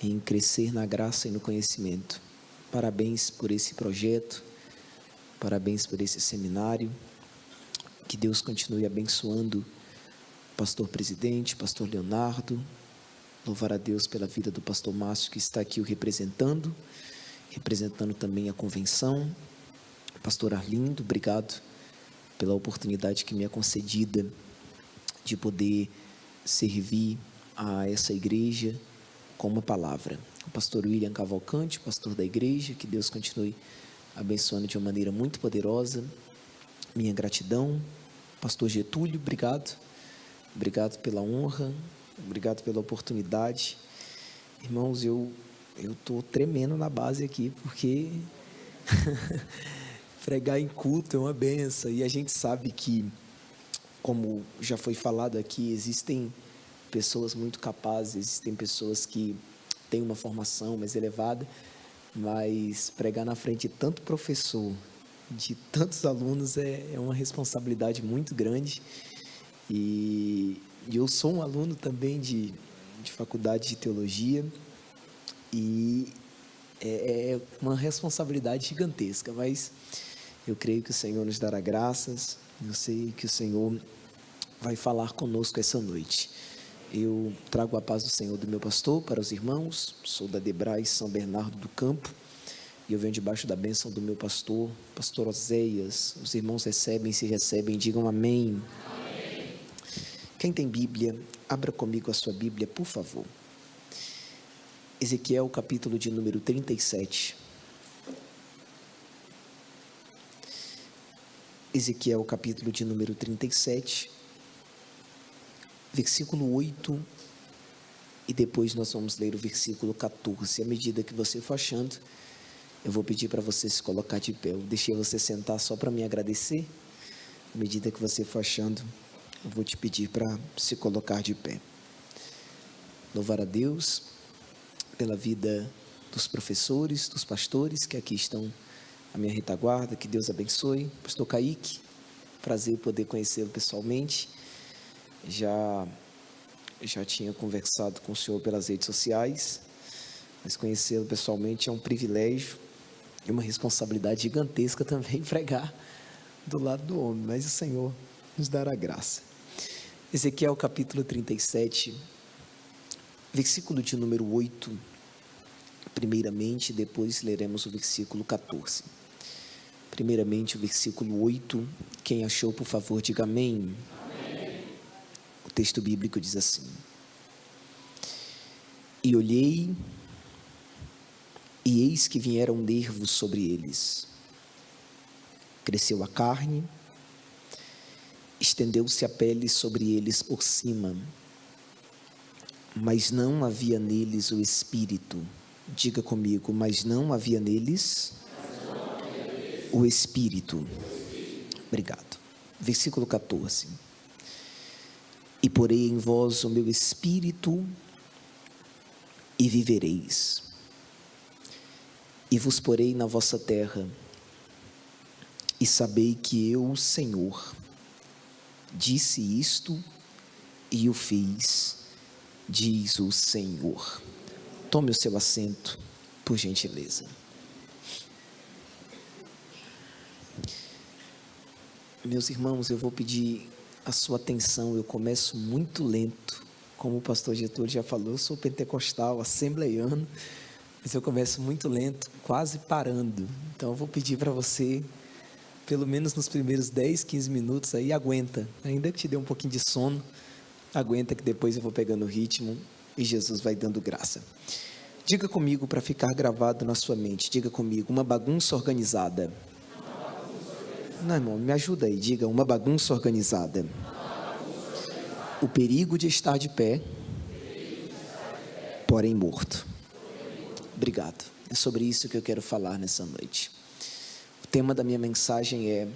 em crescer na graça e no conhecimento. Parabéns por esse projeto, parabéns por esse seminário. Que Deus continue abençoando o pastor presidente, pastor Leonardo. Louvar a Deus pela vida do pastor Márcio, que está aqui o representando também a convenção. Pastor Arlindo, obrigado pela oportunidade que me é concedida de poder servir a essa igreja com uma palavra. O pastor William Cavalcante, pastor da igreja, que Deus continue abençoando de uma maneira muito poderosa. Minha gratidão. Pastor Getúlio, obrigado pela honra, obrigado pela oportunidade. Irmãos, eu estou tremendo na base aqui, porque pregar em culto é uma benção, e a gente sabe que, como já foi falado aqui, existem pessoas muito capazes, existem pessoas que têm uma formação mais elevada, mas pregar na frente de tanto professor, de tantos alunos, é uma responsabilidade muito grande. E eu sou um aluno também de faculdade de teologia, e é uma responsabilidade gigantesca, mas eu creio que o Senhor nos dará graças. Eu sei que o Senhor vai falar conosco essa noite. Eu trago a paz do Senhor do meu pastor para os irmãos. Sou da Debrais São Bernardo do Campo, e eu venho debaixo da bênção do meu pastor, pastor Oséias. Os irmãos recebem, se recebem, digam amém. Amém. Quem tem Bíblia, abra comigo a sua Bíblia, por favor. Ezequiel, capítulo de número 37. Ezequiel, capítulo de número 37, versículo 8, e depois nós vamos ler o versículo 14. À medida que você for achando, eu vou pedir para você se colocar de pé. Eu deixei você sentar só para me agradecer. À medida que você for achando, eu vou te pedir para se colocar de pé. Louvar a Deus pela vida dos professores, dos pastores que aqui estão à minha retaguarda. Que Deus abençoe. Pastor Kaique, prazer poder conhecê-lo pessoalmente. Já tinha conversado com o senhor pelas redes sociais, mas conhecê-lo pessoalmente é um privilégio e uma responsabilidade gigantesca também pregar do lado do homem, mas o Senhor nos dará graça. Ezequiel capítulo 37, versículo de número 8, primeiramente, depois leremos o versículo 14. Primeiramente o versículo 8, quem achou, por favor, diga amém. Amém. O texto bíblico diz assim: E olhei, e eis que vieram nervos sobre eles. Cresceu a carne, estendeu-se a pele sobre eles por cima, mas não havia neles o espírito. Diga comigo, mas não havia neles o espírito. Obrigado. Versículo 14. E porei em vós o meu espírito, e vivereis. E vos porei na vossa terra, e sabei que eu, o Senhor, disse isto e o fiz, diz o Senhor. Tome o seu assento, por gentileza. Meus irmãos, eu vou pedir a sua atenção. Eu começo muito lento, como o pastor Getúlio já falou. Eu sou pentecostal, assembleiano, mas eu começo muito lento, quase parando. Então eu vou pedir para você, pelo menos nos primeiros 10, 15 minutos aí, aguenta, ainda que te dê um pouquinho de sono, aguenta que depois eu vou pegando o ritmo e Jesus vai dando graça. Diga comigo para ficar gravado na sua mente, diga comigo, uma bagunça organizada. Não, irmão, me ajuda aí, diga, uma bagunça organizada. O perigo de estar de pé, porém morto. Obrigado, é sobre isso que eu quero falar nessa noite. O tema da minha mensagem é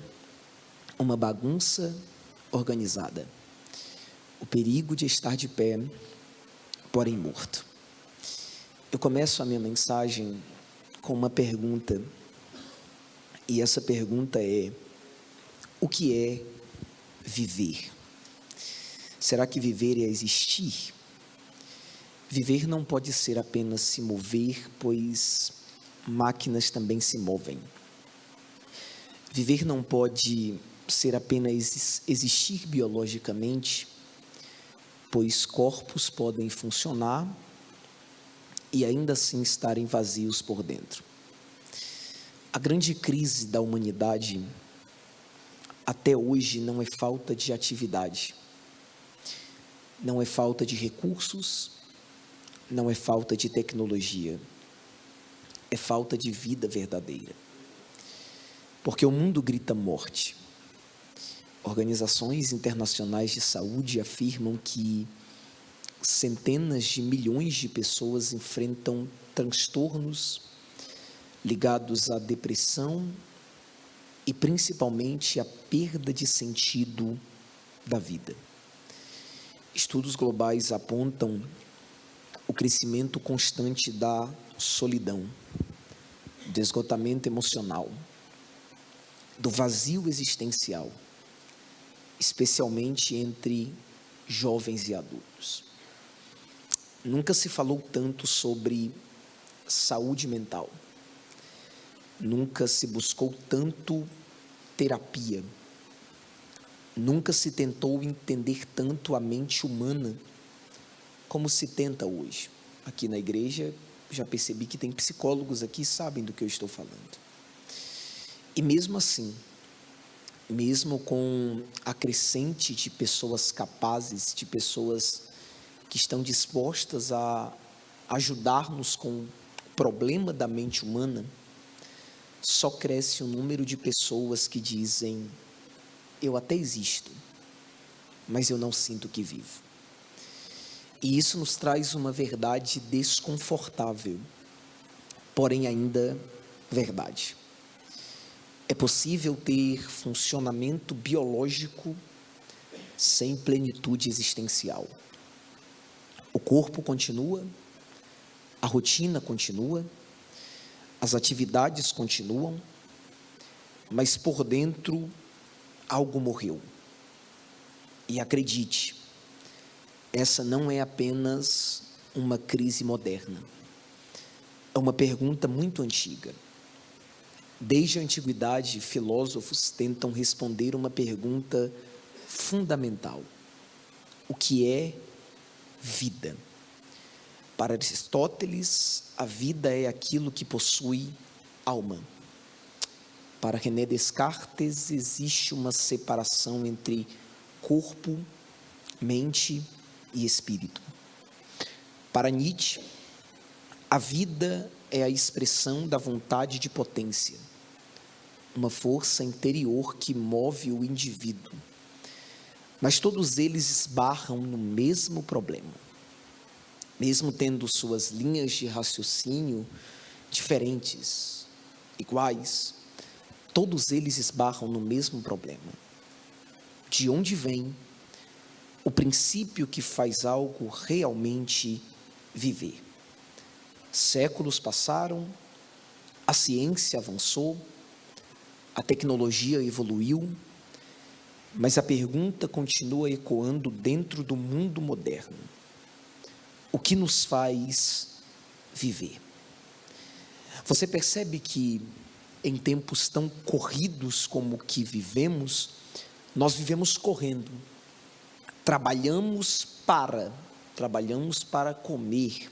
uma bagunça organizada. O perigo de estar de pé, porém morto. Eu começo a minha mensagem com uma pergunta, e essa pergunta é: o que é viver? Será que viver é existir? Viver não pode ser apenas se mover, pois máquinas também se movem. Viver não pode ser apenas existir biologicamente, pois corpos podem funcionar e ainda assim estarem vazios por dentro. A grande crise da humanidade até hoje não é falta de atividade, não é falta de recursos, não é falta de tecnologia, é falta de vida verdadeira. Porque o mundo grita morte. Organizações internacionais de saúde afirmam que centenas de milhões de pessoas enfrentam transtornos ligados à depressão e principalmente à perda de sentido da vida. Estudos globais apontam o crescimento constante da solidão, do esgotamento emocional, do vazio existencial, especialmente entre jovens e adultos. Nunca se falou tanto sobre saúde mental. Nunca se buscou tanto terapia. Nunca se tentou entender tanto a mente humana como se tenta hoje. Aqui na igreja, já percebi que tem psicólogos aqui que sabem do que eu estou falando. E mesmo assim, mesmo com a crescente de pessoas capazes, de pessoas que estão dispostas a ajudar-nos com o problema da mente humana, só cresce o número de pessoas que dizem: eu até existo, mas eu não sinto que vivo. E isso nos traz uma verdade desconfortável, porém ainda verdade. É possível ter funcionamento biológico sem plenitude existencial. O corpo continua, a rotina continua, as atividades continuam, mas por dentro algo morreu. E acredite, essa não é apenas uma crise moderna. É uma pergunta muito antiga. Desde a antiguidade, filósofos tentam responder uma pergunta fundamental: o que é vida? Para Aristóteles, a vida é aquilo que possui alma. Para René Descartes, existe uma separação entre corpo, mente e espírito. Para Nietzsche, a vida é a expressão da vontade de potência, uma força interior que move o indivíduo. Mas todos eles esbarram no mesmo problema. Mesmo tendo suas linhas de raciocínio diferentes, iguais, todos eles esbarram no mesmo problema. De onde vem o princípio que faz algo realmente viver? Séculos passaram, a ciência avançou, a tecnologia evoluiu, mas a pergunta continua ecoando dentro do mundo moderno: o que nos faz viver? Você percebe que em tempos tão corridos como o que vivemos, nós vivemos correndo. Trabalhamos para comer,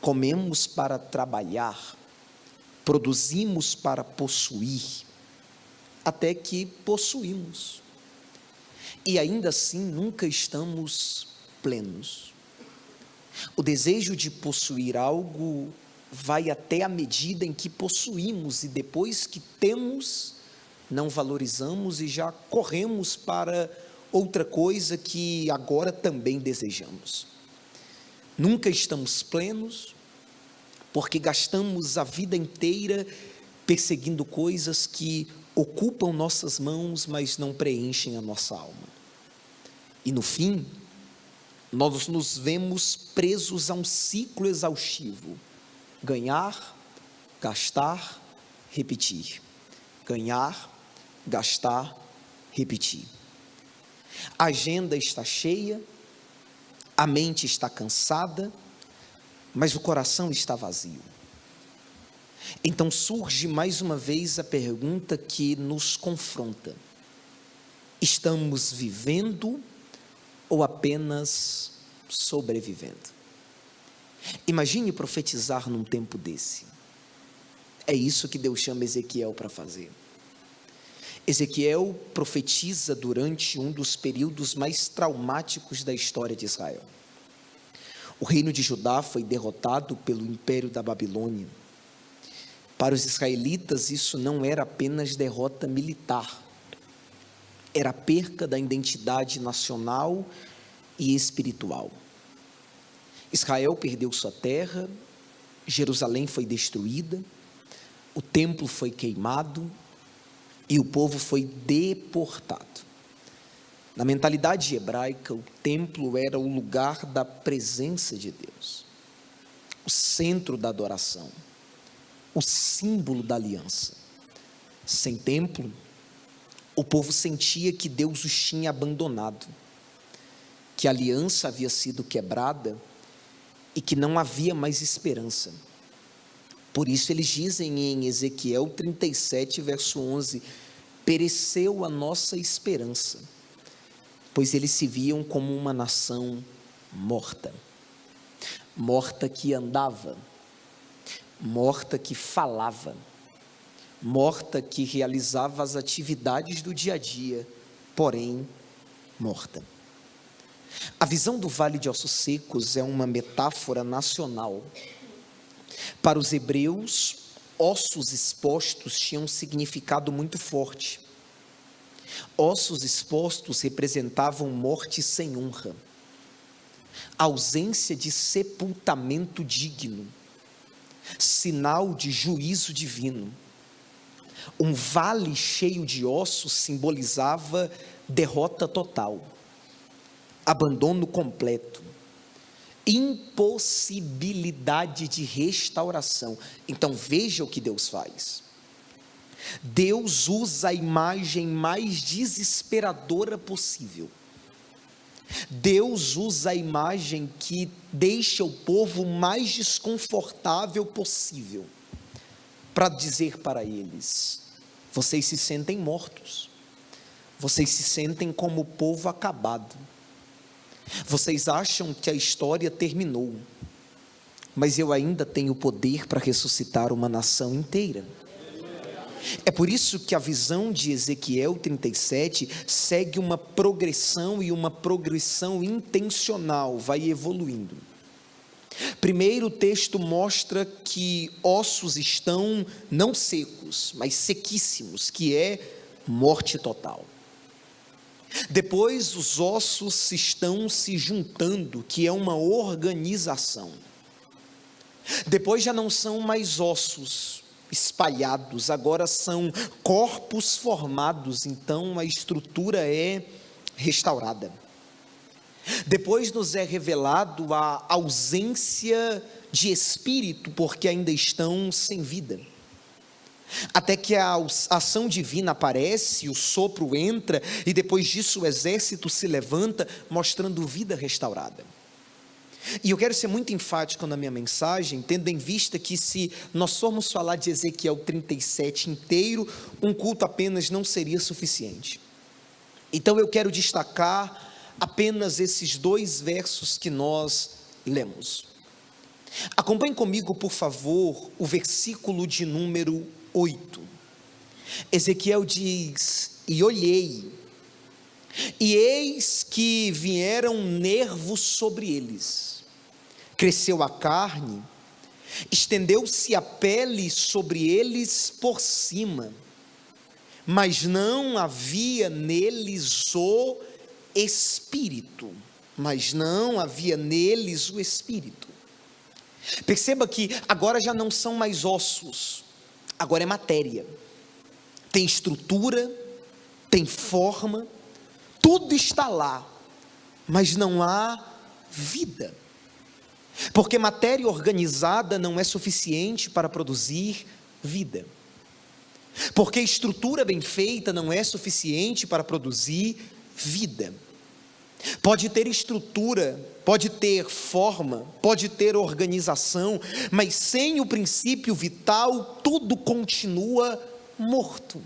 comemos para trabalhar, produzimos para possuir, até que possuímos. E ainda assim nunca estamos plenos. O desejo de possuir algo vai até a medida em que possuímos, e depois que temos, não valorizamos e já corremos para outra coisa que agora também desejamos. Nunca estamos plenos, porque gastamos a vida inteira perseguindo coisas que ocupam nossas mãos, mas não preenchem a nossa alma. E no fim, nós nos vemos presos a um ciclo exaustivo: ganhar, gastar, repetir. Ganhar, gastar, repetir. A agenda está cheia, a mente está cansada, mas o coração está vazio. Então surge mais uma vez a pergunta que nos confronta: estamos vivendo ou apenas sobrevivendo? Imagine profetizar num tempo desse. É isso que Deus chama Ezequiel para fazer. Ezequiel profetiza durante um dos períodos mais traumáticos da história de Israel. O reino de Judá foi derrotado pelo império da Babilônia. Para os israelitas, isso não era apenas derrota militar, era a perca da identidade nacional e espiritual. Israel perdeu sua terra, Jerusalém foi destruída, o templo foi queimado e o povo foi deportado. Na mentalidade hebraica, o templo era o lugar da presença de Deus, o centro da adoração, o símbolo da aliança. Sem templo, o povo sentia que Deus os tinha abandonado, que a aliança havia sido quebrada e que não havia mais esperança. Por isso eles dizem em Ezequiel 37, verso 11, pereceu a nossa esperança, pois eles se viam como uma nação morta, morta que andava, morta que falava, morta que realizava as atividades do dia a dia, porém morta. A visão do Vale de Ossos Secos é uma metáfora nacional. Para os hebreus, ossos expostos tinham um significado muito forte. Ossos expostos representavam morte sem honra, ausência de sepultamento digno, sinal de juízo divino. Um vale cheio de ossos simbolizava derrota total, abandono completo, impossibilidade de restauração. Então veja o que Deus faz. Deus usa a imagem mais desesperadora possível. Deus usa a imagem que deixa o povo mais desconfortável possível, para dizer para eles: vocês se sentem mortos, vocês se sentem como o povo acabado, vocês acham que a história terminou, mas eu ainda tenho poder para ressuscitar uma nação inteira. É por isso que a visão de Ezequiel 37 segue uma progressão, e uma progressão intencional, vai evoluindo. Primeiro, o texto mostra que ossos estão não secos, mas sequíssimos, que é morte total. Depois, os ossos estão se juntando, que é uma organização. Depois já não são mais ossos espalhados, agora são corpos formados, então a estrutura é restaurada. Depois nos é revelado a ausência de espírito, porque ainda estão sem vida. Até que a ação divina aparece, o sopro entra, e depois disso o exército se levanta, mostrando vida restaurada. E eu quero ser muito enfático na minha mensagem, tendo em vista que, se nós formos falar de Ezequiel 37 inteiro, um culto apenas não seria suficiente. Então eu quero destacar apenas esses 2 versos que nós lemos. Acompanhe comigo, por favor, o versículo de número 8. Ezequiel diz: e olhei, e eis que vieram nervos sobre eles, cresceu a carne, estendeu-se a pele sobre eles por cima, mas não havia neles o espírito, Perceba que agora já não são mais ossos, agora é matéria, tem estrutura, tem forma, tudo está lá, mas não há vida, porque matéria organizada não é suficiente para produzir vida, porque estrutura bem feita não é suficiente para produzir vida. Pode ter estrutura, pode ter forma, pode ter organização, mas sem o princípio vital, tudo continua morto.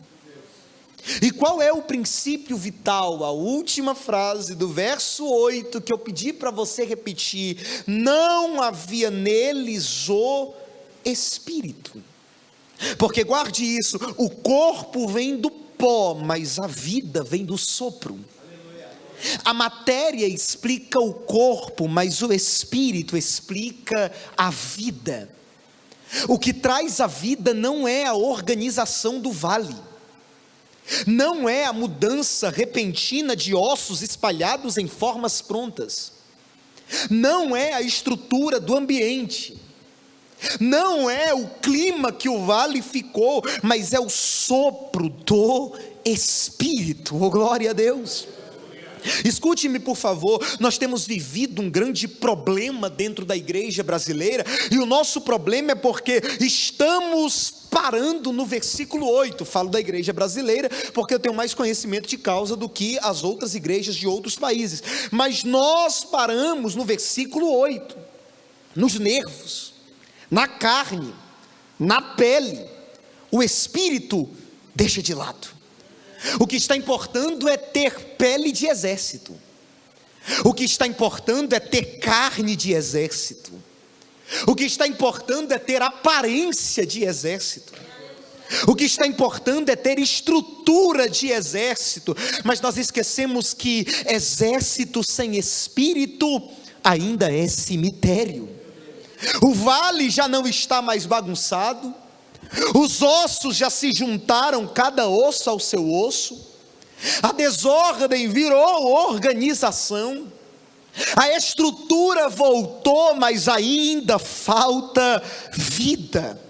E qual é o princípio vital? A última frase do verso 8 que eu pedi para você repetir: não havia neles o Espírito. Porque guarde isso, o corpo vem do pó, mas a vida vem do sopro. A matéria explica o corpo, mas o Espírito explica a vida. O que traz a vida não é a organização do vale, não é a mudança repentina de ossos espalhados em formas prontas, não é a estrutura do ambiente, não é o clima que o vale ficou, mas é o sopro do Espírito. Oh, glória a Deus! Escute-me, por favor, nós temos vivido um grande problema dentro da igreja brasileira, e o nosso problema é porque estamos parando no versículo 8, falo da igreja brasileira, porque eu tenho mais conhecimento de causa do que as outras igrejas de outros países, mas nós paramos no versículo 8, nos nervos, na carne, na pele, o Espírito deixa de lado. O que está importando é ter pele de exército. O que está importando é ter carne de exército. O que está importando é ter aparência de exército. O que está importando é ter estrutura de exército. Mas nós esquecemos que exército sem espírito ainda é cemitério. O vale já não está mais bagunçado. Os ossos já se juntaram, cada osso ao seu osso. A desordem virou organização. A estrutura voltou, mas ainda falta vida.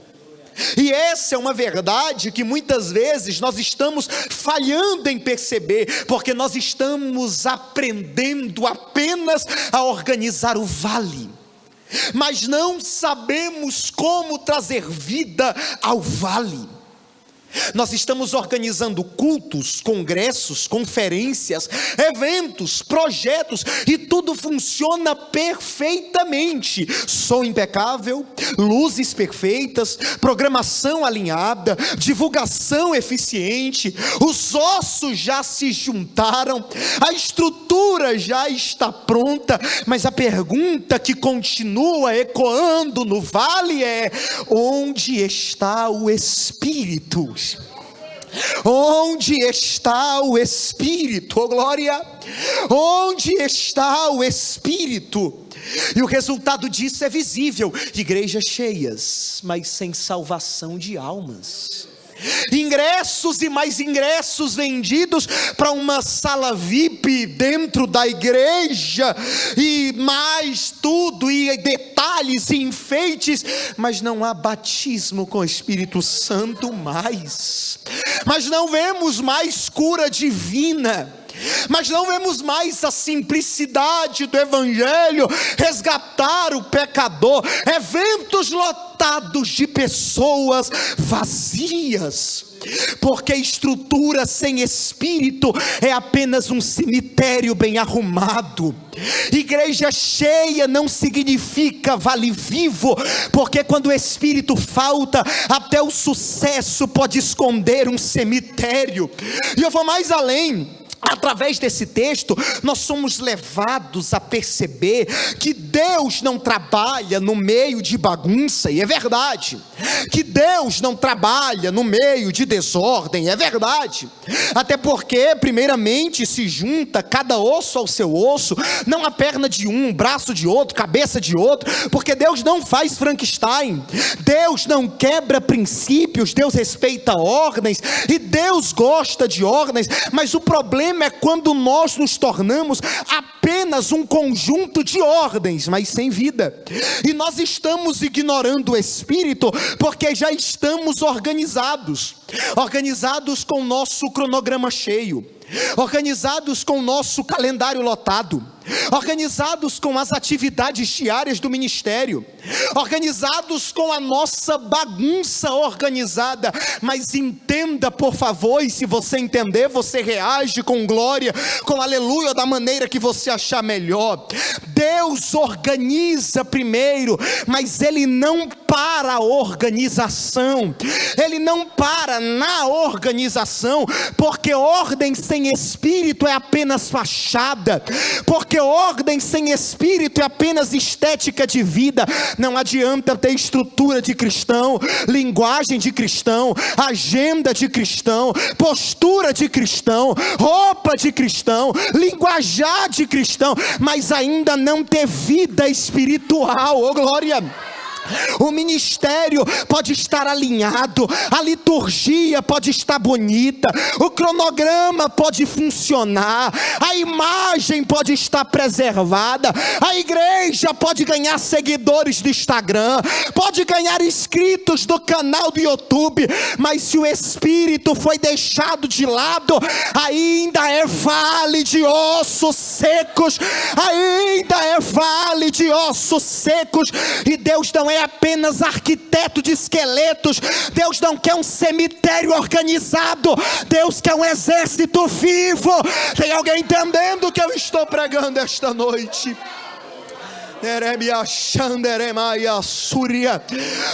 E essa é uma verdade que muitas vezes nós estamos falhando em perceber, porque nós estamos aprendendo apenas a organizar o vale, mas não sabemos como trazer vida ao vale. Nós estamos organizando cultos, congressos, conferências, eventos, projetos, e tudo funciona perfeitamente. Som impecável, luzes perfeitas, programação alinhada, divulgação eficiente, os ossos já se juntaram, a estrutura já está pronta, mas a pergunta que continua ecoando no vale é: onde está o Espírito? Onde está o Espírito? Oh, glória! Onde está o Espírito? E o resultado disso é visível: igrejas cheias, mas sem salvação de almas. Ingressos e mais ingressos vendidos para uma sala VIP dentro da igreja, e mais tudo, e detalhes e enfeites, mas não há batismo com o Espírito Santo mais. Mas não vemos mais cura divina, mas não vemos mais a simplicidade do evangelho resgatar o pecador. Eventos lotados de pessoas vazias, porque estrutura sem espírito é apenas um cemitério bem arrumado. Igreja cheia não significa vale vivo, porque quando o Espírito falta, até o sucesso pode esconder um cemitério. E eu vou mais além. Através desse texto, nós somos levados a perceber que Deus não trabalha no meio de bagunça, e é verdade. Que Deus não trabalha no meio de desordem, é verdade. Até porque, primeiramente, se junta cada osso ao seu osso, não a perna de um, braço de outro, cabeça de outro, porque Deus não faz Frankenstein. Deus não quebra princípios, Deus respeita ordens, e Deus gosta de ordens, mas o problema é quando nós nos tornamos apenas um conjunto de ordens, mas sem vida. E nós estamos ignorando o Espírito, porque já estamos organizados com o nosso cronograma cheio. organizados com o nosso calendário lotado, organizados com as atividades diárias do ministério, organizados com a nossa bagunça organizada. Mas entenda, por favor, e se você entender, você reage com glória, com aleluia, da maneira que você achar melhor. Deus organiza primeiro, mas Ele não para a organização, Ele não para na organização, porque ordem sem espírito é apenas fachada, porque ordem sem espírito é apenas estética de vida. Não adianta ter estrutura de cristão, linguagem de cristão, agenda de cristão, postura de cristão, roupa de cristão, linguajar de cristão, mas ainda não ter vida espiritual. Oh glória! O ministério pode estar alinhado, a liturgia pode estar bonita, o cronograma pode funcionar, a imagem pode estar preservada, a igreja pode ganhar seguidores do Instagram, pode ganhar inscritos do canal do YouTube, mas se o espírito foi deixado de lado, ainda é vale de ossos secos, ainda é vale de ossos secos. E Deus não é apenas arquiteto de esqueletos, Deus não quer um cemitério organizado, Deus quer um exército vivo. Tem alguém entendendo o que eu estou pregando esta noite?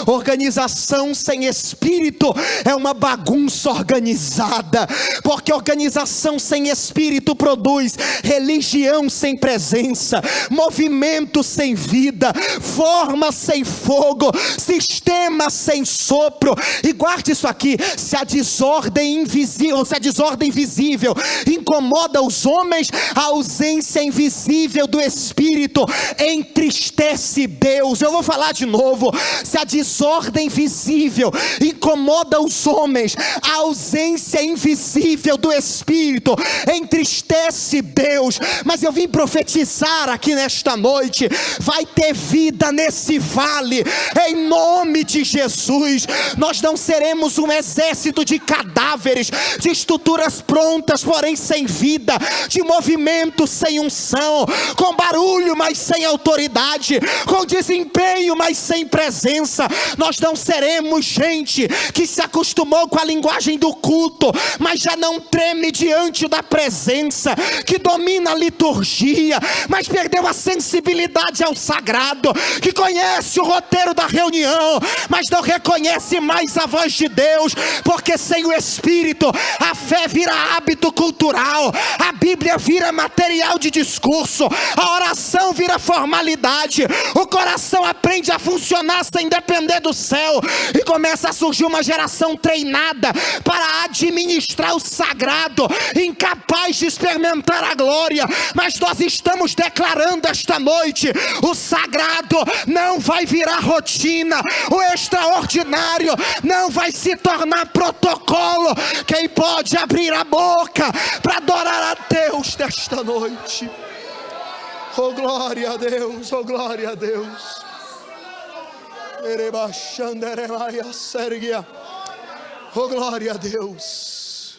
Organização sem espírito é uma bagunça organizada, porque organização sem espírito produz religião sem presença, movimento sem vida, forma sem fogo, sistema sem sopro. E guarde isso aqui: se a desordem invisível, se a desordem visível incomoda os homens, a ausência invisível do espírito entristece Deus. Eu vou falar de novo: se a desordem visível incomoda os homens, a ausência invisível do Espírito entristece Deus. Mas eu vim profetizar aqui nesta noite: vai ter vida nesse vale, em nome de Jesus. Nós não seremos um exército de cadáveres, de estruturas prontas, porém sem vida, de movimento sem unção, com barulho, mas sem autoridade, com desempenho, mas sem presença. Nós não seremos gente que se acostumou com a linguagem do culto, mas já não treme diante da presença, que domina a liturgia, mas perdeu a sensibilidade ao sagrado, que conhece o roteiro da reunião, mas não reconhece mais a voz de Deus, porque sem o Espírito a fé vira hábito cultural, a Bíblia vira material de discurso, a oração vira formalidade, o coração aprende a funcionar sem depender do céu, e começa a surgir uma geração treinada para administrar o sagrado, incapaz de experimentar a glória. Mas nós estamos declarando esta noite: o sagrado não vai virar rotina, o extraordinário não vai se tornar protocolo. Quem pode abrir a boca para adorar a Deus nesta noite? Oh glória a Deus, oh glória a Deus. Oh glória a Deus.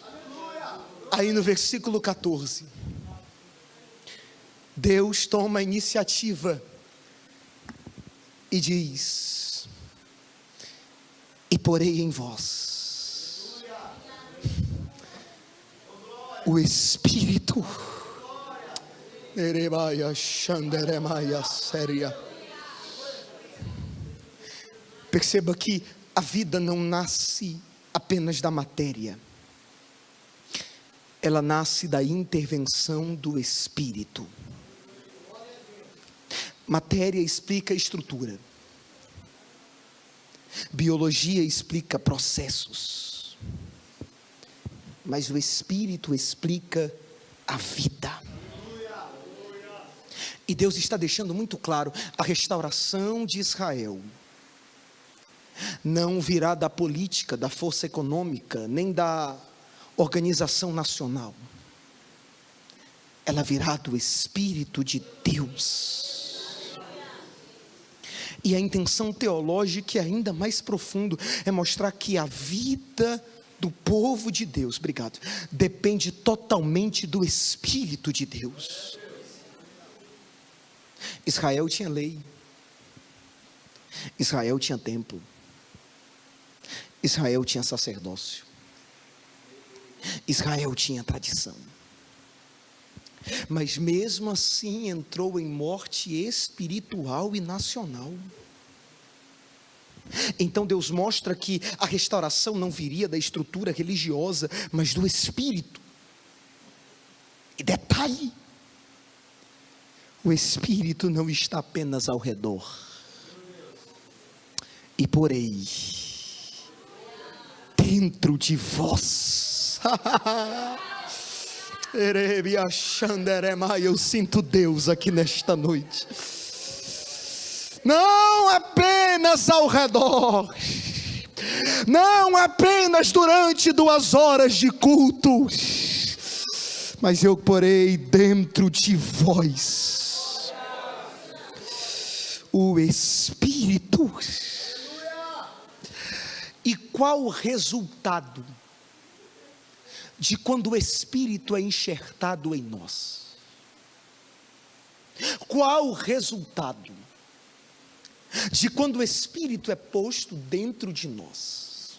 Aí no versículo 14, Deus toma a iniciativa e diz: e porei em vós o Espírito. Perceba que a vida não nasce apenas da matéria, ela nasce da intervenção do Espírito. Matéria explica estrutura, biologia explica processos, mas o Espírito explica a vida. E Deus está deixando muito claro: a restauração de Israel não virá da política, da força econômica, nem da organização nacional. Ela virá do Espírito de Deus. E a intenção teológica é ainda mais profunda, é mostrar que a vida do povo de Deus, obrigado, depende totalmente do Espírito de Deus. Israel tinha lei, Israel tinha templo, Israel tinha sacerdócio, Israel tinha tradição, mas mesmo assim entrou em morte espiritual e nacional. Então Deus mostra que a restauração não viria da estrutura religiosa, mas do Espírito. E detalhe, o Espírito não está apenas ao redor. E porém, dentro de vós. Eu sinto Deus aqui nesta noite. Não apenas ao redor, não apenas durante 2 horas de culto, mas eu porei dentro de vós o Espírito. E qual o resultado de quando o Espírito é enxertado em nós? Qual o resultado de quando o Espírito é posto dentro de nós?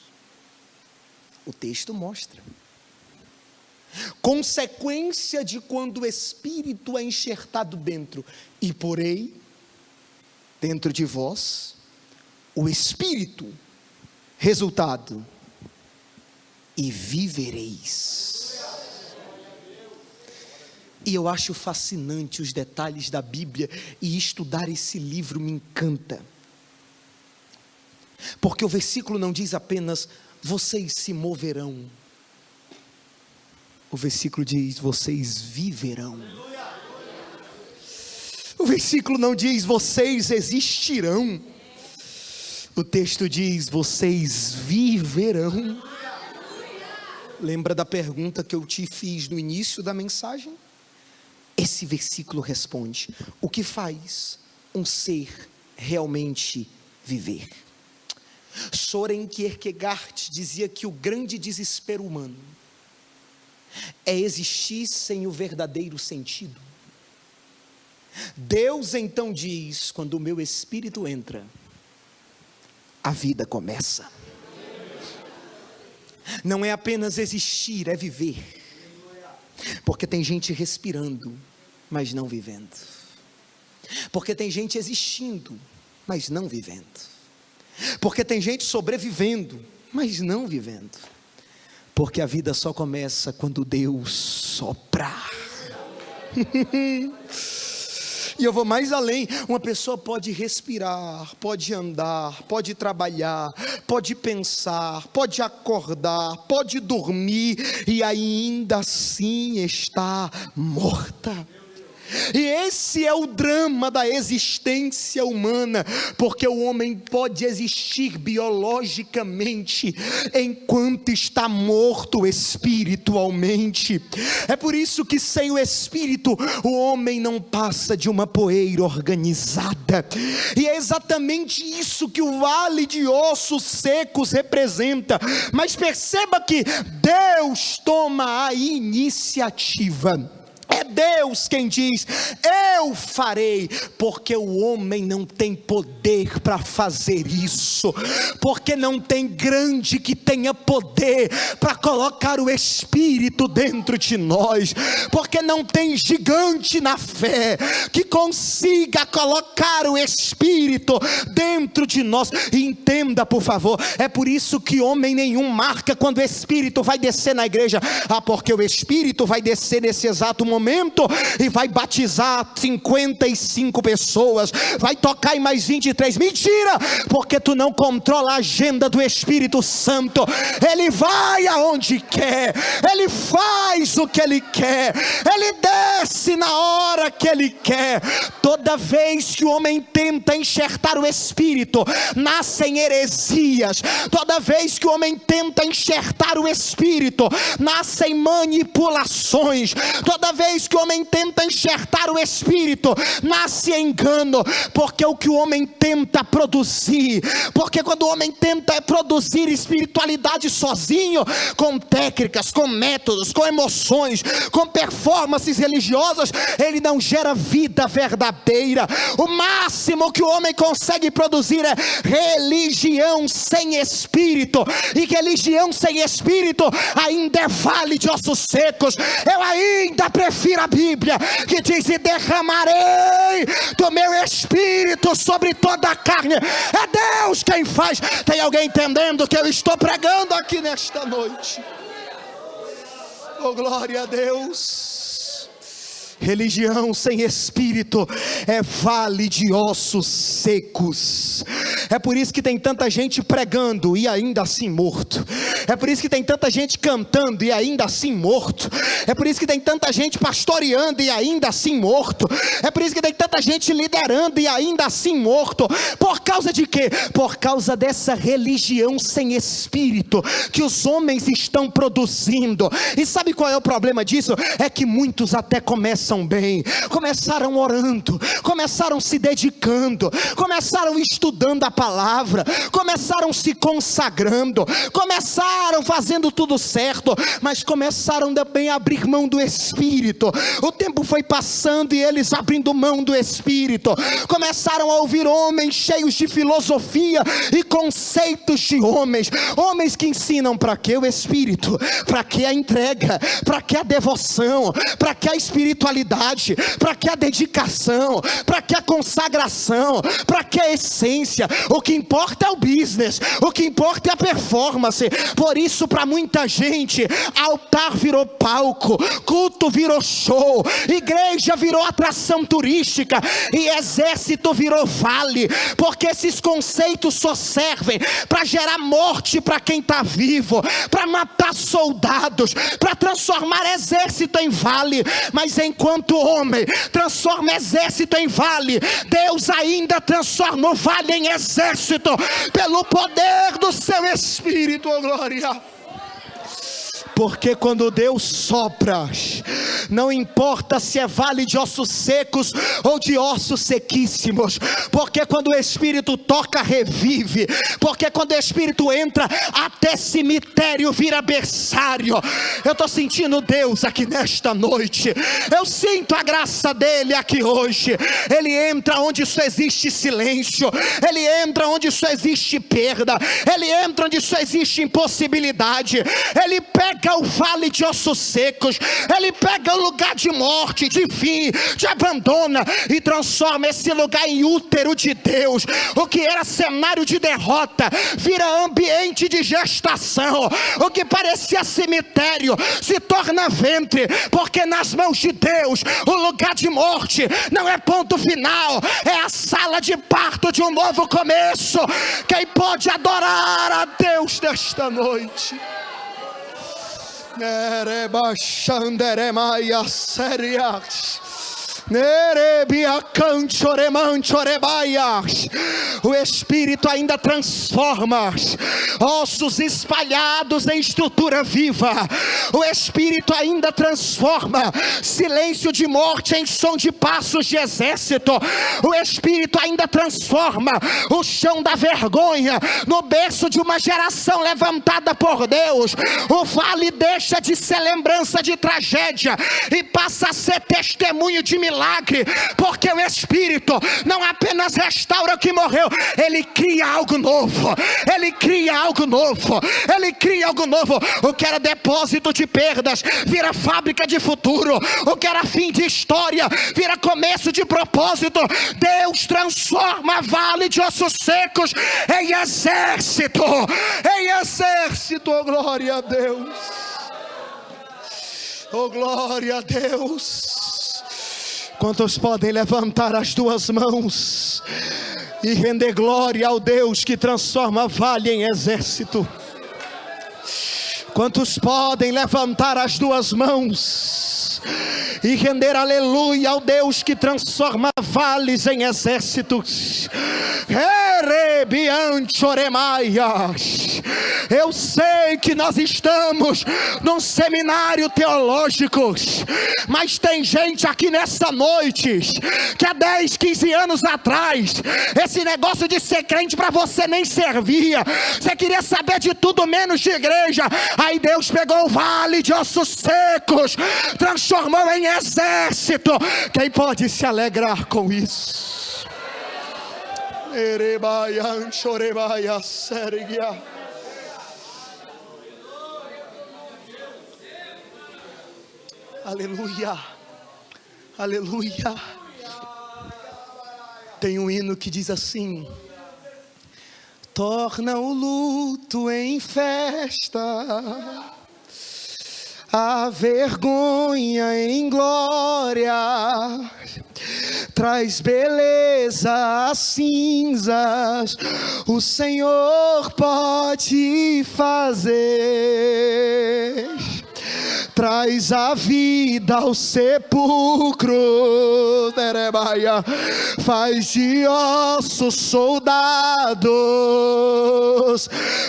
O texto mostra. Consequência de quando o Espírito é enxertado dentro: e porém, dentro de vós, o Espírito. Resultado: e vivereis. E eu acho fascinante os detalhes da Bíblia, e estudar esse livro me encanta, porque o versículo não diz apenas vocês se moverão, o versículo diz vocês viverão. O versículo não diz vocês existirão, o texto diz vocês viverão. Lembra da pergunta que eu te fiz no início da mensagem? Esse versículo responde: o que faz um ser realmente viver? Soren Kierkegaard dizia que o grande desespero humano é existir sem o verdadeiro sentido. Deus então diz: quando o meu Espírito entra, a vida começa. Não é apenas existir, é viver. Porque tem gente respirando, mas não vivendo. Porque tem gente existindo, mas não vivendo. Porque tem gente sobrevivendo, mas não vivendo. Porque a vida só começa quando Deus soprar. E eu vou mais além. Uma pessoa pode respirar, pode andar, pode trabalhar, pode pensar, pode acordar, pode dormir, e ainda assim está morta. E esse é o drama da existência humana, porque o homem pode existir biologicamente enquanto está morto espiritualmente. É por isso que sem o Espírito o homem não passa de uma poeira organizada. E é exatamente isso que o vale de ossos secos representa. Mas perceba que Deus toma a iniciativa. É Deus quem diz: eu farei, porque o homem não tem poder para fazer isso, porque não tem grande que tenha poder para colocar o Espírito dentro de nós, porque não tem gigante na fé que consiga colocar o Espírito dentro de nós. E entenda, por favor, é por isso que homem nenhum marca quando o Espírito vai descer na igreja. Porque o Espírito vai descer nesse exato momento e vai batizar 55 pessoas, vai tocar em mais 23. Mentira, porque tu não controla a agenda do Espírito Santo. Ele vai aonde quer, ele faz o que ele quer, ele desce na hora que Ele quer. Toda vez que o homem tenta enxertar o Espírito, nascem heresias. Toda vez que o homem tenta enxertar o Espírito, nascem manipulações. Toda vez que o homem tenta enxertar o Espírito, nasce engano. Porque o que o homem tenta produzir, porque quando o homem tenta produzir espiritualidade sozinho, com técnicas, com métodos, com emoções, com performances religiosas, ele não gera vida verdadeira. O máximo que o homem consegue produzir é religião sem espírito, e religião sem espírito ainda é vale de ossos secos. Eu ainda prefiro a Bíblia, que diz: e derramarei do meu espírito sobre toda a carne. É Deus quem faz. Tem alguém entendendo o que eu estou pregando aqui nesta noite? Oh, glória a Deus. Religião sem espírito é vale de ossos secos. É por isso que tem tanta gente pregando e ainda assim morto. É por isso que tem tanta gente cantando e ainda assim morto. É por isso que tem tanta gente pastoreando e ainda assim morto. É por isso que tem tanta gente liderando e ainda assim morto. Por causa de quê? Por causa dessa religião sem espírito que os homens estão produzindo. E sabe qual é o problema disso? É que muitos até começam bem, começaram orando, começaram se dedicando, começaram estudando a palavra, começaram se consagrando, começaram fazendo tudo certo, mas começaram também a abrir mão do Espírito. O tempo foi passando e eles abrindo mão do Espírito, começaram a ouvir homens cheios de filosofia e conceitos de homens que ensinam para que o Espírito, para que a entrega, para que a devoção, para que a espiritualidade, para que a dedicação, para que a consagração, para que a essência. O que importa é o business, o que importa é a performance. Por isso, para muita gente, altar virou palco, culto virou show, igreja virou atração turística e exército virou vale, porque esses conceitos só servem para gerar morte para quem está vivo, para matar soldados, para transformar exército em vale. Mas enquanto o homem transforma exército em vale, Deus ainda transforma o vale em exército, pelo poder do seu Espírito. Oh, glória! Porque quando Deus sopra, não importa se é vale de ossos secos ou de ossos sequíssimos, porque quando o Espírito toca, revive, porque quando o Espírito entra, até cemitério vira berçário. Eu estou sentindo Deus aqui nesta noite, eu sinto a graça dele aqui hoje. Ele entra onde só existe silêncio, ele entra onde só existe perda, ele entra onde só existe impossibilidade, ele pega o vale de ossos secos, ele pega o lugar de morte, de fim, de abandono, e transforma esse lugar em útero de Deus. O que era cenário de derrota vira ambiente de gestação. O que parecia cemitério se torna ventre, porque nas mãos de Deus o lugar de morte não é ponto final, é a sala de parto de um novo começo. Quem pode adorar a Deus nesta noite? O Espírito ainda transforma ossos espalhados em estrutura viva. O Espírito ainda transforma silêncio de morte em som de passos de exército. O Espírito ainda transforma o chão da vergonha no berço de uma geração levantada por Deus. O vale deixa de ser lembrança de tragédia e passa a ser testemunho de milagre, porque o Espírito não apenas restaura o que morreu, ele cria algo novo, ele cria algo novo, ele cria algo novo. O que era depósito de perdas vira fábrica de futuro, o que era fim de história vira começo de propósito. Deus transforma vale de ossos secos em exército, em exército. Oh, glória a Deus, oh, glória a Deus. Quantos podem levantar as duas mãos e render glória ao Deus que transforma vale em exército? Quantos podem levantar as duas mãos e render aleluia ao Deus que transforma vales em exércitos. Eu sei que nós estamos num seminário teológico, mas tem gente aqui nessa noite que há 10, 15 anos atrás, esse negócio de ser crente para você nem servia. Você queria saber de tudo menos de igreja. Aí Deus pegou o vale de ossos secos, transformou em exército. Quem pode se alegrar com isso? Aleluia, aleluia. Tem um hino que diz assim: torna o luto em festa, a vergonha em glória, traz beleza às cinzas, o Senhor pode fazer. Traz a vida ao sepulcro, faz de ossos soldados,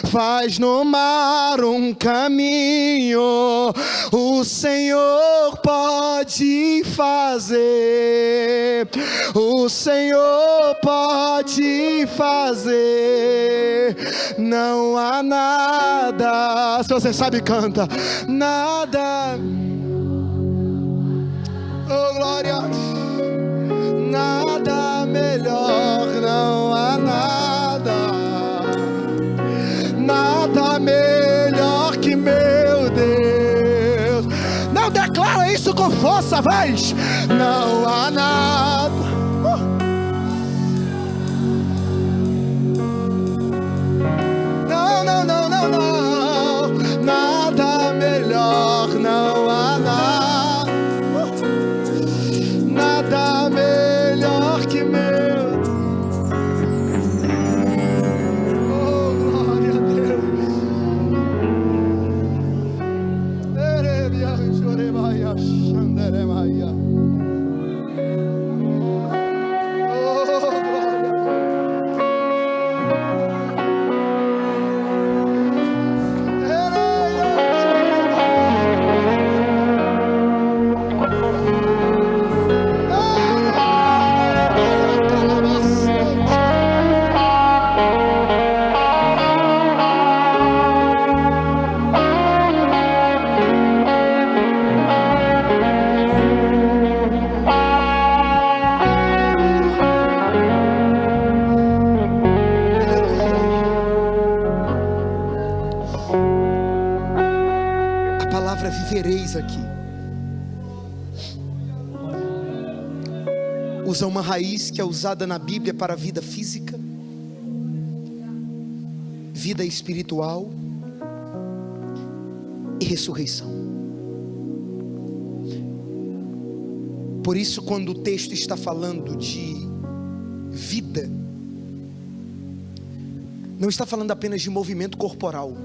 faz no mar um caminho, o Senhor pode fazer, o Senhor pode fazer. Não há nada, se você sabe, canta. Nada, oh glória, nada melhor, não há nada, nada melhor que meu Deus. Não declara isso com força, vai. Não há nada. Não, não, não, não, não, nada melhor, não há nada, nada melhor que meu. Oh, glória a Deus. Vivereis aqui usa uma raiz que é usada na Bíblia para a vida física, vida espiritual e ressurreição. Por isso, quando o texto está falando de vida, não está falando apenas de movimento corporal,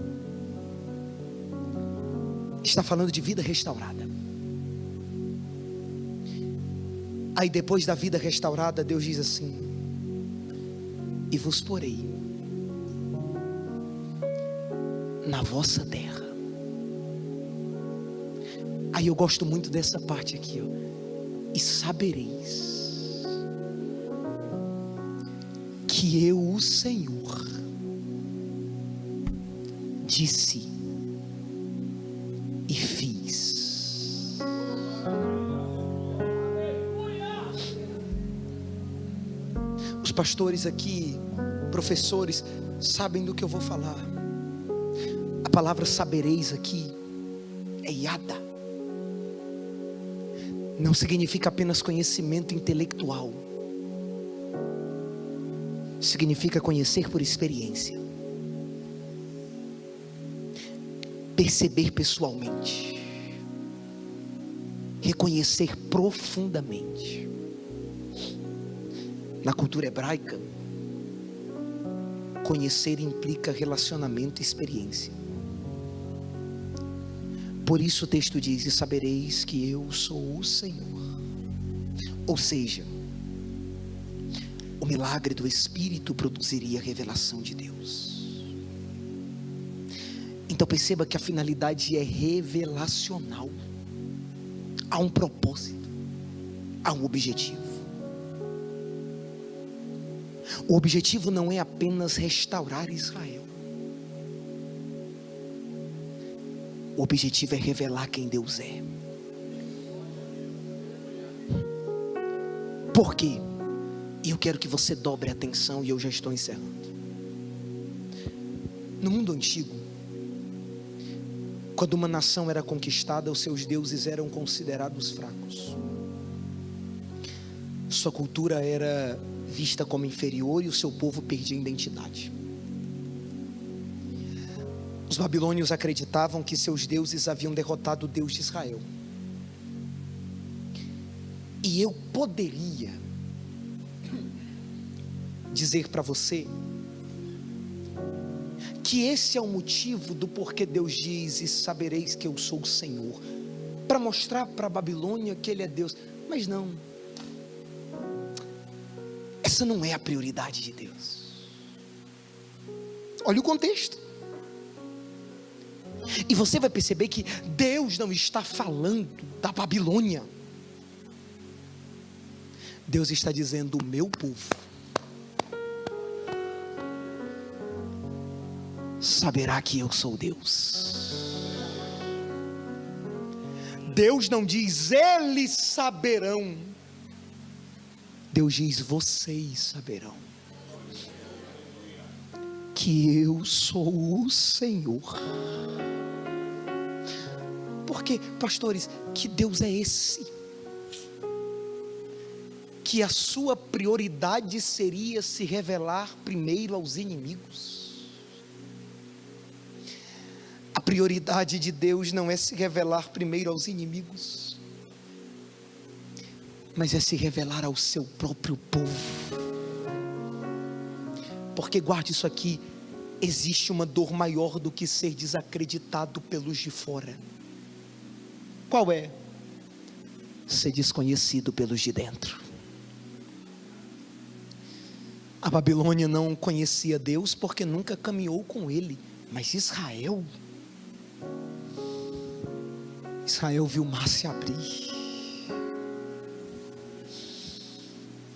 está falando de vida restaurada. Aí depois da vida restaurada, Deus diz assim: e vos porei na vossa terra. Aí eu gosto muito dessa parte aqui, ó. E sabereis que eu, o Senhor, disse e fiz. Os pastores aqui, professores, sabem do que eu vou falar. A palavra sabereis aqui é yada. Não significa apenas conhecimento intelectual. Significa conhecer por experiência, perceber pessoalmente, reconhecer profundamente. Na cultura hebraica, conhecer implica relacionamento e experiência. Por isso o texto diz: e sabereis que eu sou o Senhor. Ou seja, o milagre do Espírito produziria a revelação de Deus. Então perceba que a finalidade é revelacional. Há um propósito, há um objetivo. O objetivo não é apenas restaurar Israel. O objetivo é revelar quem Deus é. Por quê? E eu quero que você dobre a atenção, e eu já estou encerrando. No mundo antigo, quando uma nação era conquistada, os seus deuses eram considerados fracos. Sua cultura era vista como inferior e o seu povo perdia a identidade. Os babilônios acreditavam que seus deuses haviam derrotado o Deus de Israel. E eu poderia dizer para você que esse é o motivo do porquê Deus diz: e sabereis que eu sou o Senhor, para mostrar para a Babilônia que Ele é Deus. Mas não, essa não é a prioridade de Deus. Olha o contexto, e você vai perceber que Deus não está falando da Babilônia. Deus está dizendo: o meu povo saberá que eu sou Deus. Deus não diz eles saberão, Deus diz: vocês saberão que eu sou o Senhor. Porque, pastores, que Deus é esse? Que a sua prioridade seria se revelar primeiro aos inimigos? A prioridade de Deus não é se revelar primeiro aos inimigos, mas é se revelar ao seu próprio povo. Porque guarde isso aqui: existe uma dor maior do que ser desacreditado pelos de fora. Qual é? Ser desconhecido pelos de dentro. A Babilônia não conhecia Deus porque nunca caminhou com Ele, mas Israel viu o mar se abrir.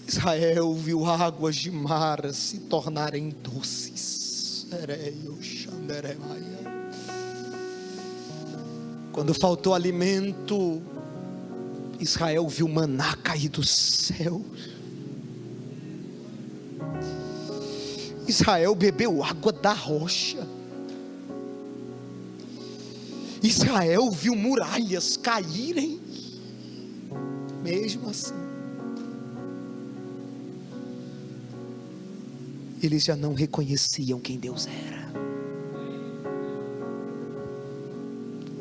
Israel viu águas de mar se tornarem doces. Quando faltou alimento, Israel viu maná cair do céu. Israel bebeu água da rocha. Israel viu muralhas caírem. Mesmo assim, eles já não reconheciam quem Deus era.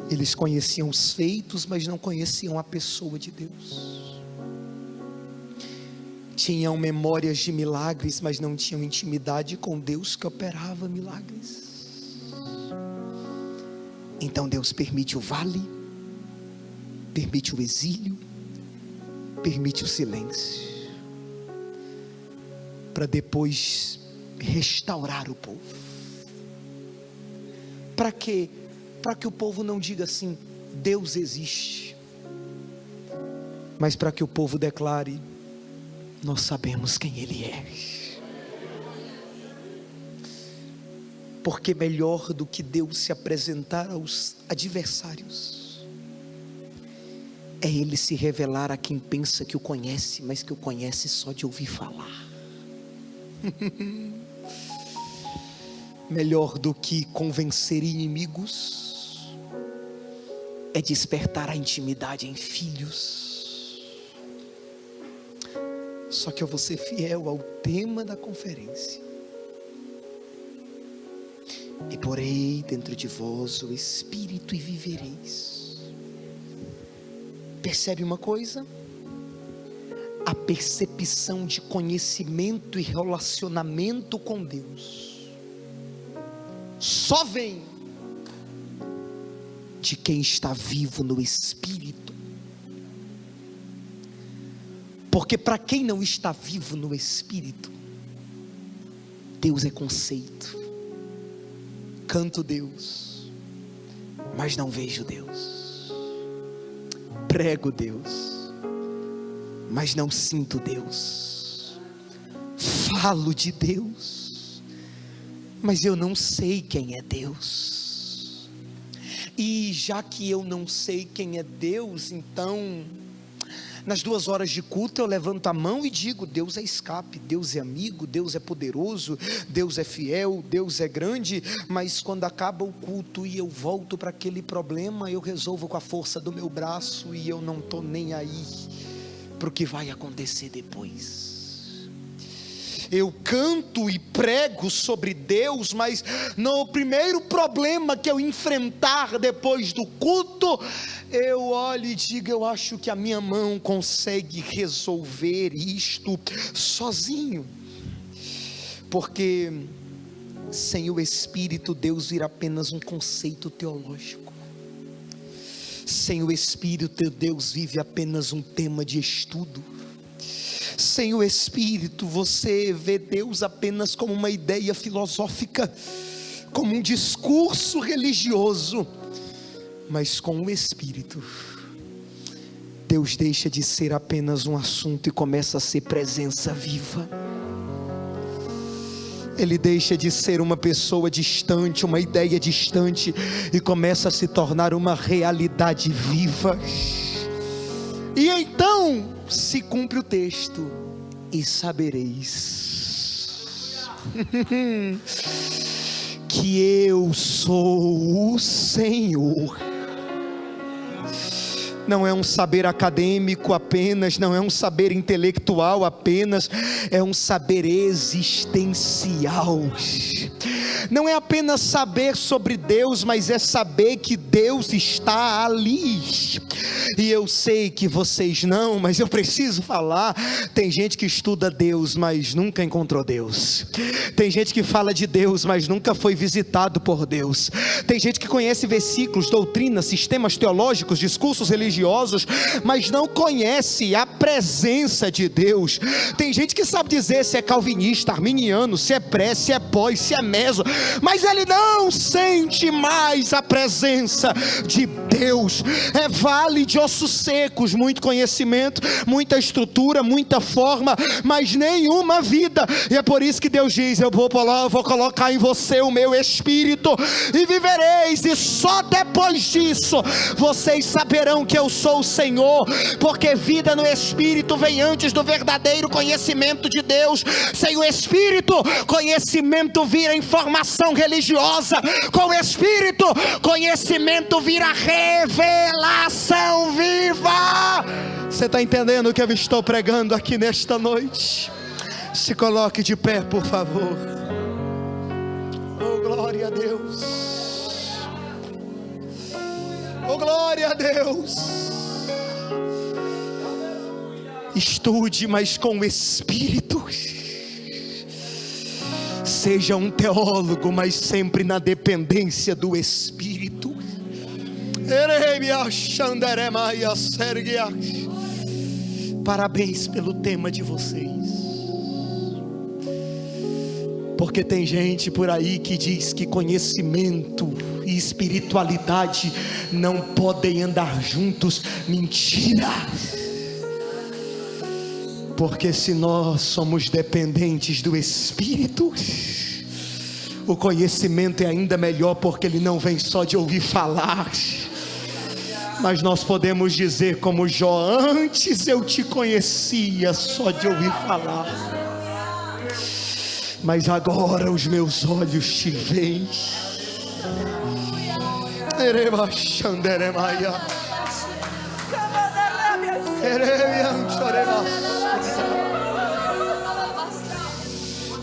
Eles conheciam os feitos, mas não conheciam a pessoa de Deus. Tinham memórias de milagres, mas não tinham intimidade com Deus que operava milagres. Então Deus permite o vale, permite o exílio, permite o silêncio, para depois restaurar o povo. Para quê? Para que o povo não diga assim: Deus existe, mas para que o povo declare: nós sabemos quem Ele é. Porque melhor do que Deus se apresentar aos adversários, é Ele se revelar a quem pensa que o conhece, mas que o conhece só de ouvir falar. Melhor do que convencer inimigos, é despertar a intimidade em filhos. Só que eu vou ser fiel ao tema da conferência. E porei dentro de vós o Espírito e vivereis. Percebe uma coisa? A percepção de conhecimento e relacionamento com Deus só vem de quem está vivo no Espírito. Porque para quem não está vivo no Espírito, Deus é conceito. Canto Deus, mas não vejo Deus. Prego Deus, mas não sinto Deus. Falo de Deus, mas eu não sei quem é Deus. E já que eu não sei quem é Deus, então, nas 2 horas de culto eu levanto a mão e digo: Deus é escape, Deus é amigo, Deus é poderoso, Deus é fiel, Deus é grande. Mas quando acaba o culto e eu volto para aquele problema, eu resolvo com a força do meu braço e eu não estou nem aí para o que vai acontecer depois. Eu canto e prego sobre Deus, mas no primeiro problema que eu enfrentar depois do culto, eu olho e digo: eu acho que a minha mão consegue resolver isto sozinho. Porque sem o Espírito, Deus vira apenas um conceito teológico. Sem o Espírito, Deus vive apenas um tema de estudo. Sem o Espírito, você vê Deus apenas como uma ideia filosófica, como um discurso religioso. Mas com o Espírito, Deus deixa de ser apenas um assunto e começa a ser presença viva. Ele deixa de ser uma pessoa distante, uma ideia distante, e começa a se tornar uma realidade viva. E então se cumpre o texto: e sabereis que eu sou o Senhor. Não é um saber acadêmico apenas, não é um saber intelectual apenas, é um saber existencial. Não é apenas saber sobre Deus, mas é saber que Deus está ali. E eu sei que vocês não, mas eu preciso falar. Tem gente que estuda Deus, mas nunca encontrou Deus. Tem gente que fala de Deus, mas nunca foi visitado por Deus. Tem gente que conhece versículos, doutrinas, sistemas teológicos, discursos religiosos, mas não conhece a presença de Deus. Tem gente que sabe dizer se é calvinista, arminiano, se é pré, se é pós, se é meso, mas ele não sente mais a presença de Deus. É vale de ossos secos, muito conhecimento, muita estrutura, muita forma, mas nenhuma vida. E é por isso que Deus diz: eu vou colocar em você o meu Espírito e vivereis. E só depois disso vocês saberão que eu sou o Senhor, porque vida no Espírito vem antes do verdadeiro conhecimento de Deus. Sem o Espírito, conhecimento vira informação religiosa. Com o Espírito, conhecimento vira revelação viva. Você está entendendo o que eu estou pregando aqui nesta noite? Se coloque de pé, por favor. Oh, glória a Deus. Oh, glória a Deus. Estude, mas com o Espírito. Seja um teólogo, mas sempre na dependência do Espírito. Parabéns pelo tema de vocês. Porque tem gente por aí que diz que conhecimento e espiritualidade não podem andar juntos. Mentira! Porque se nós somos dependentes do Espírito, o conhecimento é ainda melhor, porque ele não vem só de ouvir falar, mas nós podemos dizer como Jó: antes eu te conhecia só de ouvir falar, mas agora os meus olhos te veem.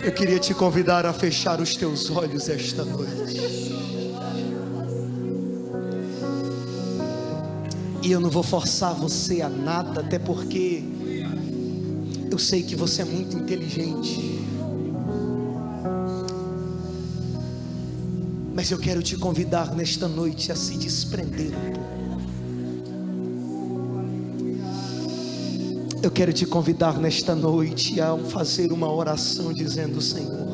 Eu queria te convidar a fechar os teus olhos esta noite. E eu não vou forçar você a nada, até porque eu sei que você é muito inteligente. Mas eu quero te convidar nesta noite a se desprender um pouco. Eu quero te convidar nesta noite a fazer uma oração dizendo: Senhor,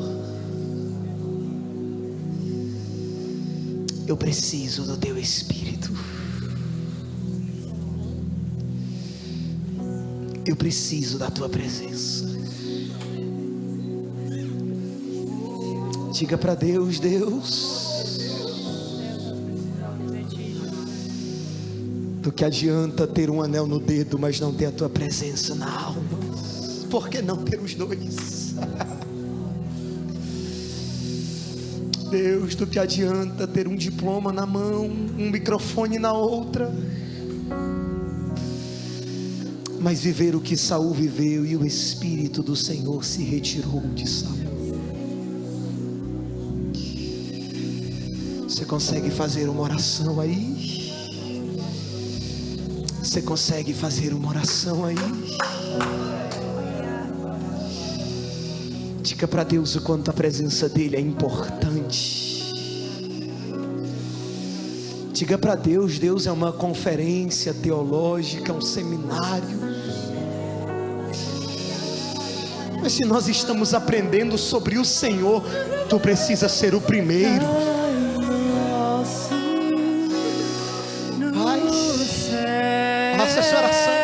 eu preciso do teu Espírito. Eu preciso da tua presença. Diga para Deus: Deus, do que adianta ter um anel no dedo, mas não ter a tua presença na alma? Por que não ter os dois? Deus, do que adianta ter um diploma na mão, um microfone na outra, mas viver o que Saul viveu e o Espírito do Senhor se retirou de Saul? Você consegue fazer uma oração aí? Você consegue fazer uma oração aí? Diga para Deus o quanto a presença dele é importante. Diga para Deus: Deus é uma conferência teológica, um seminário. Mas se nós estamos aprendendo sobre o Senhor, tu precisa ser o primeiro. Faça essa oração.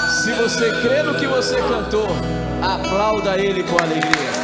Se você crê no que você cantou, aplauda Ele com alegria.